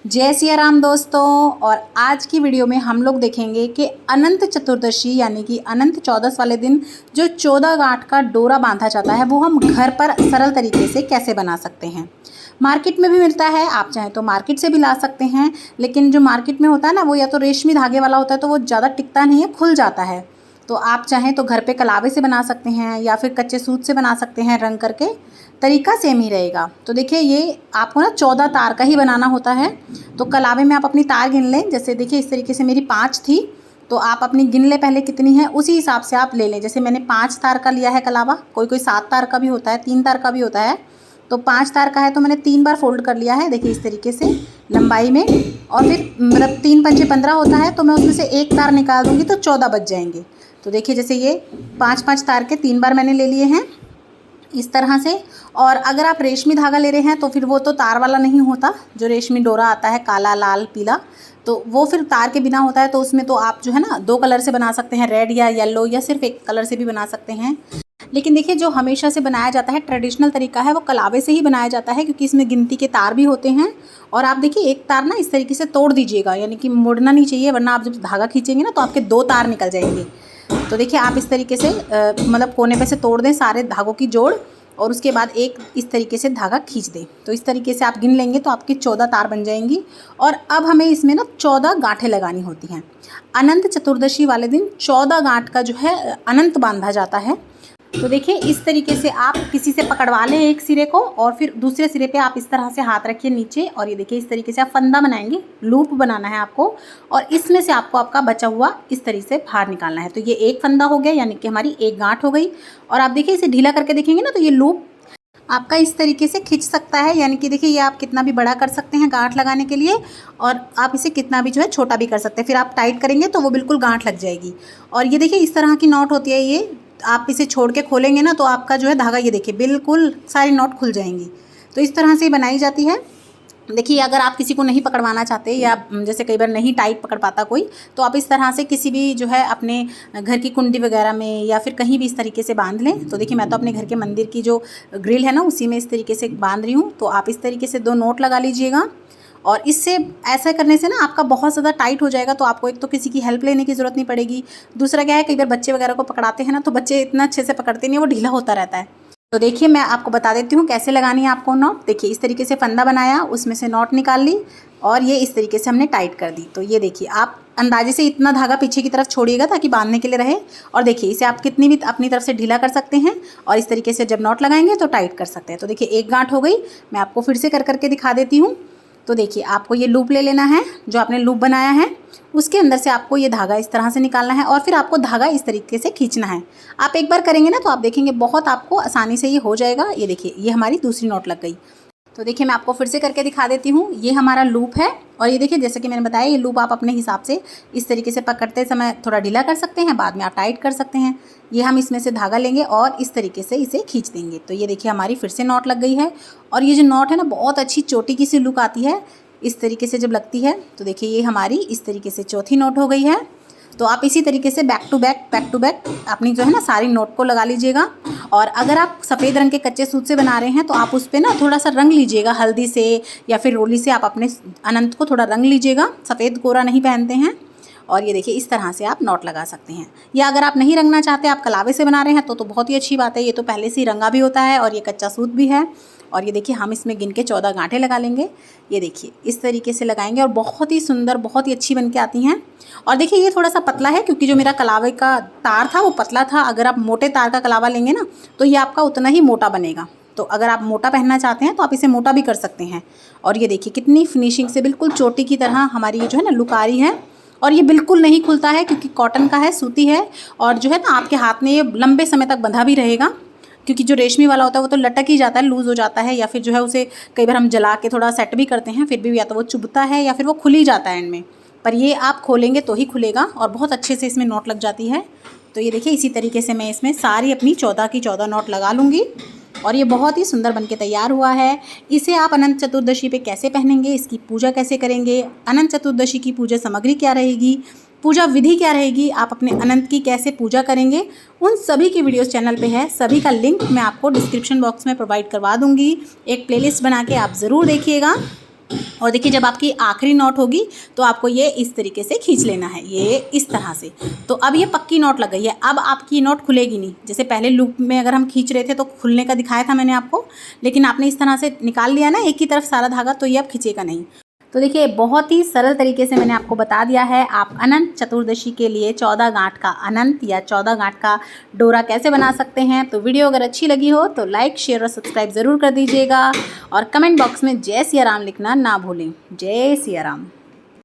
जय सिया राम दोस्तों। और आज की वीडियो में हम लोग देखेंगे कि अनंत चतुर्दशी यानी कि अनंत चौदस वाले दिन जो 14 गांठ का डोरा बांधा जाता है वो हम घर पर सरल तरीके से कैसे बना सकते हैं। मार्केट में भी मिलता है, आप चाहें तो मार्केट से भी ला सकते हैं, लेकिन जो मार्केट में होता है ना वो या तो रेशमी धागे वाला होता है तो वो ज़्यादा टिकता नहीं है, खुल जाता है। तो आप चाहें तो घर पे कलावे से बना सकते हैं या फिर कच्चे सूत से बना सकते हैं, रंग करके तरीका सेम ही रहेगा। तो देखिए ये आपको ना 14 तार का ही बनाना होता है। तो कलावे में आप अपनी तार गिन लें। जैसे देखिए इस तरीके से मेरी 5 थी, तो आप अपनी गिन लें पहले कितनी है, उसी हिसाब से आप ले लें। जैसे मैंने 5 तार का लिया है कलावा, कोई कोई 7 तार का भी होता है, 3 तार का भी होता है। तो 5 तार का है तो मैंने 3 बार फोल्ड कर लिया है, देखिए इस तरीके से लंबाई में। और फिर मतलब 3 पंचे 15 होता है, तो मैं उसमें से एक तार निकाल दूँगी तो 14 बच जाएंगे। तो देखिए जैसे ये 5-5 तार के 3 बार मैंने ले लिए हैं इस तरह से। और अगर आप रेशमी धागा ले रहे हैं तो फिर वो तो तार वाला नहीं होता, जो रेशमी डोरा आता है काला लाल पीला, तो वो फिर तार के बिना होता है। तो उसमें तो आप जो है ना 2 कलर से बना सकते हैं, रेड या येलो, या सिर्फ एक कलर से भी बना सकते हैं। लेकिन देखिए जो हमेशा से बनाया जाता है, ट्रेडिशनल तरीका है, वो कलावे से ही बनाया जाता है, क्योंकि इसमें गिनती के तार भी होते हैं। और आप देखिए एक तार ना इस तरीके से तोड़ दीजिएगा, यानी कि मुड़ना नहीं चाहिए, वरना आप जब धागा खींचेंगे ना तो आपके 2 तार निकल जाएंगे। तो देखिए आप इस तरीके से मतलब कोने पे से तोड़ दें सारे धागों की जोड़, और उसके बाद एक इस तरीके से धागा खींच दें। तो इस तरीके से आप गिन लेंगे तो आपकी 14 तार बन जाएंगी। और अब हमें इसमें ना 14 गांठें लगानी होती हैं। अनंत चतुर्दशी वाले दिन 14 गांठ का जो है अनंत बांधा जाता है। तो देखिए इस तरीके से आप किसी से पकड़वा लें एक सिरे को, और फिर दूसरे सिरे पे आप इस तरह से हाथ रखिए नीचे, और ये देखिए इस तरीके से आप फंदा बनाएंगे, लूप बनाना है आपको, और इसमें से आपको आपका बचा हुआ इस तरीके से बाहर निकालना है। तो ये एक फंदा हो गया, यानी कि हमारी एक गांठ हो गई। और आप देखिए इसे ढीला करके देखेंगे ना तो ये लूप आपका इस तरीके से खिंच सकता है, यानी कि देखिए ये आप कितना भी बड़ा कर सकते हैं गांठ लगाने के लिए, और आप इसे कितना भी जो है छोटा भी कर सकते हैं। फिर आप टाइट करेंगे तो वो बिल्कुल गांठ लग जाएगी। और ये देखिए इस तरह की नॉट होती है, ये आप इसे छोड़ के खोलेंगे ना तो आपका जो है धागा ये देखिए बिल्कुल सारी नॉट खुल जाएंगी। तो इस तरह से बनाई जाती है। देखिए अगर आप किसी को नहीं पकड़वाना चाहते, या जैसे कई बार नहीं टाइट पकड़ पाता कोई, तो आप इस तरह से किसी भी जो है अपने घर की कुंडी वगैरह में या फिर कहीं भी इस तरीके से बांध लें। तो देखिए मैं तो अपने घर के मंदिर की जो ग्रिल है ना उसी में इस तरीके से बांध रही हूँ। तो आप इस तरीके से 2 नोट लगा लीजिएगा, और इससे ऐसा करने से ना आपका बहुत ज़्यादा टाइट हो जाएगा। तो आपको एक तो किसी की हेल्प लेने की ज़रूरत नहीं पड़ेगी। दूसरा क्या है, कई बार बच्चे वगैरह को पकड़ाते हैं ना तो बच्चे इतना अच्छे से पकड़ते नहीं, वो ढीला होता रहता है। तो देखिए मैं आपको बता देती हूँ कैसे लगानी है आपको नॉट। देखिए इस तरीके से फंदा बनाया, उसमें से नॉट निकाल ली, और ये इस तरीके से हमने टाइट कर दी। तो ये देखिए आप अंदाजे से इतना धागा पीछे की तरफ छोड़िएगा ताकि बांधने के लिए रहे। और देखिए इसे आप कितनी भी अपनी तरफ से ढीला कर सकते हैं, और इस तरीके से जब नॉट लगाएंगे तो टाइट कर सकते हैं। तो देखिए एक गांठ हो गई, मैं आपको फिर से कर करके दिखा देती हूँ। तो देखिए आपको ये लूप ले लेना है, जो आपने लूप बनाया है उसके अंदर से आपको ये धागा इस तरह से निकालना है, और फिर आपको धागा इस तरीके से खींचना है। आप एक बार करेंगे ना तो आप देखेंगे बहुत आपको आसानी से ये हो जाएगा। ये देखिए ये हमारी दूसरी नॉट लग गई। तो देखिए मैं आपको फिर से करके दिखा देती हूँ। ये हमारा लूप है, और ये देखिए जैसे कि मैंने बताया ये लूप आप अपने हिसाब से इस तरीके से पकड़ते समय थोड़ा ढीला कर सकते हैं, बाद में आप टाइट कर सकते हैं। ये हम इसमें से धागा लेंगे और इस तरीके से इसे खींच देंगे। तो ये देखिए हमारी फिर से नॉट लग गई है। और ये जो नॉट है ना बहुत अच्छी चोटी की सी लुक आती है इस तरीके से जब लगती है। तो देखिए ये हमारी इस तरीके से चौथी नोट हो गई है। तो आप इसी तरीके से बैक टू बैक अपनी जो है ना सारी नोट को लगा लीजिएगा। और अगर आप सफ़ेद रंग के कच्चे सूत से बना रहे हैं तो आप उस पर ना थोड़ा सा रंग लीजिएगा, हल्दी से या फिर रोली से आप अपने अनंत को थोड़ा रंग लीजिएगा। सफ़ेद कोरा नहीं पहनते हैं। और ये देखिए इस तरह से आप नॉट लगा सकते हैं। या अगर आप नहीं रंगना चाहते, आप कलावे से बना रहे हैं तो बहुत ही अच्छी बात है। ये तो पहले से ही रंगा भी होता है और ये कच्चा सूत भी है। और ये देखिए हम इसमें गिन के 14 गांठें लगा लेंगे। ये देखिए इस तरीके से लगाएंगे और बहुत ही सुंदर, बहुत ही अच्छी बन के आती हैं। और देखिए ये थोड़ा सा पतला है, क्योंकि जो मेरा कलावे का तार था वो पतला था। अगर आप मोटे तार का कलावा लेंगे ना तो ये आपका उतना ही मोटा बनेगा। तो अगर आप मोटा पहनना चाहते हैं तो आप इसे मोटा भी कर सकते हैं। और ये देखिए कितनी फिनिशिंग से बिल्कुल चोटी की तरह हमारी ये जो है ना लुक आ रही है। और ये बिल्कुल नहीं खुलता है, क्योंकि कॉटन का है, सूती है। और जो है ना आपके हाथ में ये लंबे समय तक बंधा भी रहेगा, क्योंकि जो रेशमी वाला होता है वो तो लटक ही जाता है, लूज़ हो जाता है, या फिर जो है उसे कई बार हम जला के थोड़ा सेट भी करते हैं, फिर भी या तो वो चुभता है या फिर वो खुल ही जाता है एंड में। पर ये आप खोलेंगे तो ही खुलेगा, और बहुत अच्छे से इसमें नॉट लग जाती है। तो ये देखिए इसी तरीके से मैं इसमें सारी अपनी 14 की 14 नॉट लगा लूँगी, और ये बहुत ही सुंदर बनके तैयार हुआ है। इसे आप अनंत चतुर्दशी पे कैसे पहनेंगे, इसकी पूजा कैसे करेंगे, अनंत चतुर्दशी की पूजा सामग्री क्या रहेगी, पूजा विधि क्या रहेगी, आप अपने अनंत की कैसे पूजा करेंगे, उन सभी की वीडियोस चैनल पे है। सभी का लिंक मैं आपको डिस्क्रिप्शन बॉक्स में प्रोवाइड करवा दूंगी। एक प्लेलिस्ट बना के आप ज़रूर देखिएगा। और देखिए जब आपकी आखिरी नॉट होगी तो आपको ये इस तरीके से खींच लेना है, ये इस तरह से। तो अब ये पक्की नॉट लग गई है। अब आपकी नॉट खुलेगी नहीं। जैसे पहले लूप में अगर हम खींच रहे थे तो खुलने का दिखाया था मैंने आपको, लेकिन आपने इस तरह से निकाल लिया ना एक ही तरफ सारा धागा, तो ये अब खींचेगा नहीं। तो देखिए बहुत ही सरल तरीके से मैंने आपको बता दिया है। आप अनंत चतुर्दशी के लिए 14 गांठ का अनंत या 14 गांठ का डोरा कैसे बना सकते हैं। तो वीडियो अगर अच्छी लगी हो तो लाइक, शेयर और सब्सक्राइब ज़रूर कर दीजिएगा और कमेंट बॉक्स में जय सिया राम लिखना ना भूलें। जय सिया राम।